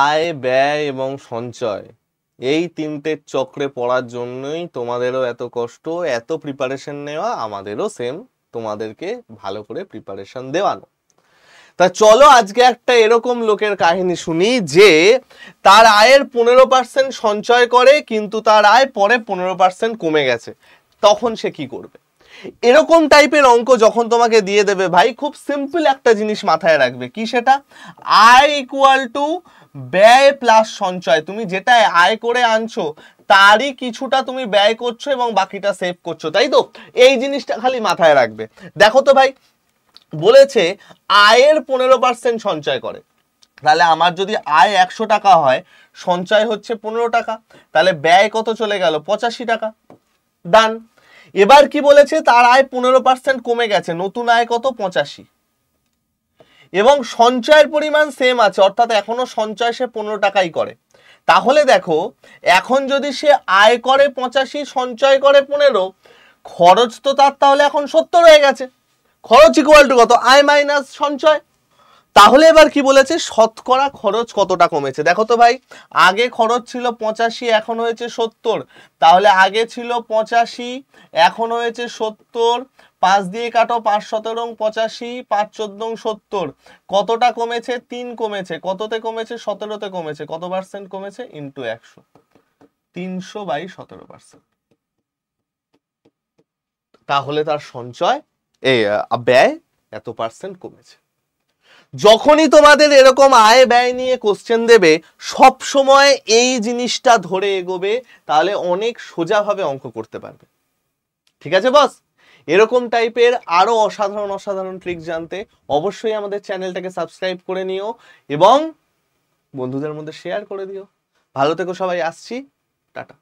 আয়, ব্যয় এবং সঞ্চয় এই তিনটে চক্রে পড়ার জন্যই তোমাদেরও এত কষ্ট, এত প্রিপারেশন নেওয়া, আমাদেরও সেম তোমাদেরকে ভালো করে প্রিপারেশন দেওয়ানো। তা চলো আজকে একটা এরকম লোকের কাহিনী শুনি যে তার আয়ের 15% সঞ্চয় করে, কিন্তু তার আয় পরে 15% কমে গেছে। তখন সে কি করবে? এরকম টাইপের অঙ্ক যখন তোমাকে দিয়ে দেবে ভাই, খুব সিম্পল একটা জিনিস মাথায় রাখবে। কি সেটা? আয় ইকুয়াল টু ব্যয় প্লাস সঞ্চয়। তুমি যেটা আয় করে আনছো তারই কিছুটা তুমি ব্যয় করছো এবং বাকিটা সেভ করছো, তাই তো? এই জিনিসটা খালি মাথায় রাখবে। দেখো তো ভাই, বলেছে আয়ের 15% সঞ্চয় করে, তাহলে আমার যদি আয় 100 টাকা হয়, সঞ্চয় হচ্ছে 15 টাকা, তাহলে ব্যয় কত চলে গেল? 85 টাকা। ডান। এবার কি বলেছে? তার আয় 15% কমে গেছে, নতুন আয় কত? 85, এবং সঞ্চয়ের পরিমাণ সেম আছে, অর্থাৎ এখনো সঞ্চয় সে 15 টাকাই করে। তাহলে দেখো, এখন যদি সে আয় করে 85, সঞ্চয় করে 15, খরচ তো তার তাহলে এখন 70 হয়ে গেছে। খরচ ইকুয়াল টু কত? আয় মাইনাস সঞ্চয়। তাহলে এবার কি বলেছে? শতকরা খরচ কতটা কমেছে। দেখো তো ভাই, আগে খরচ ছিল 85, এখন হয়েছে 70। তাহলে আগে ছিল 85, এখন হয়েছে 70। 5 দিয়ে কাটো, 5 17 85, 5 14 70। কতটা কমেছে? 3 কমেছে। কততে কমেছে? 17তে কমেছে। কত পার্সেন্ট কমেছে? ইন্টু 100, 300/17%। তাহলে তার সঞ্চয় ব্যয় এত পার্সেন্ট কমেছে। যখনই তোমাদের এরকম আয় ব্যয় নিয়ে কোশ্চেন দেবে, সব সময় এই জিনিসটা ধরে এগোবে, তাহলে অনেক সোজাভাবে অঙ্ক করতে পারবে। ঠিক আছে বস? এরকম টাইপের আরো অসাধারণ অসাধারণ ট্রিক জানতে অবশ্যই আমাদের চ্যানেলটাকে সাবস্ক্রাইব করে নিও এবং বন্ধুদের মধ্যে শেয়ার করে দিও। ভালো থেকো সবাই, আসছি, টাটা।